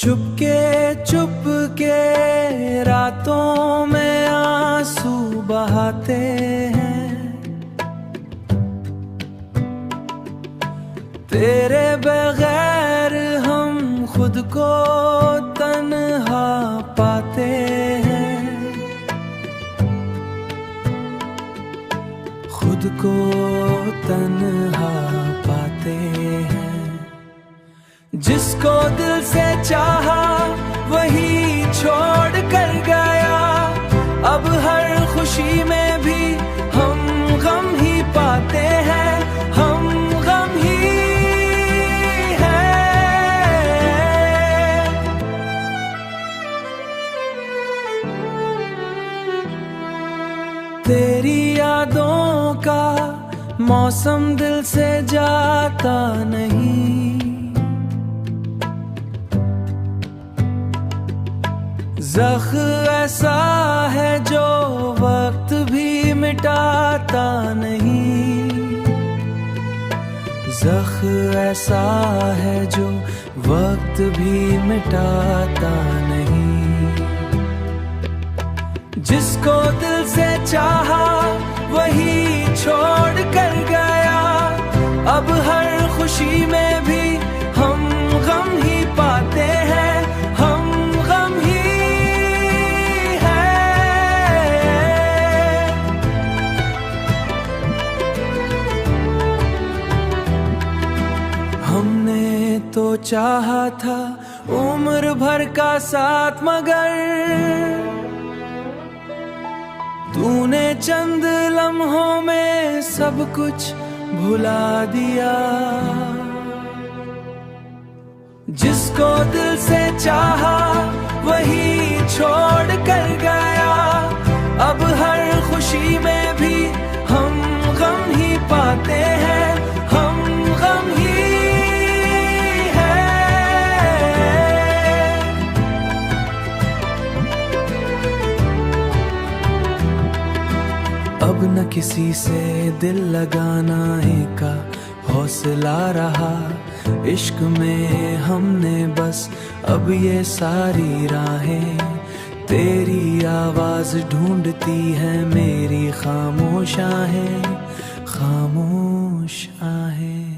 चुपके रातों में आंसू बहाते हैं, तेरे बगैर हम खुद को तन्हा पाते हैं, खुद को तन्हा पाते हैं। जिसको दिल से चाहा वही छोड़ कर गया, अब हर खुशी में भी हम गम ही पाते हैं, हम गम ही हैं। तेरी यादों का मौसम दिल से जाता नहीं, ज़ख्म ऐसा है जो वक्त भी मिटाता नहीं, ज़ख्म ऐसा है जो वक्त भी मिटाता नहीं। जिसको दिल से चाहा वही छोड़ कर गया, अब हर खुशी में भी हम गम ही पाते हैं, हम गम ही हमने तो चाहा था उम्र भर का साथ, मगर तूने चंद लम्हों में सब कुछ भुला दिया। जिसको दिल से चाहा वही छोड़ कर गया, अब हर खुशी में भी हम गम ही पाते हैं, हम गम ही अब न किसी से दिल लगाना ही का हौसला रहा, इश्क में हमने बस अब ये सारी राहें, तेरी आवाज ढूंढती है मेरी खामोश आहें, खामोश आहें।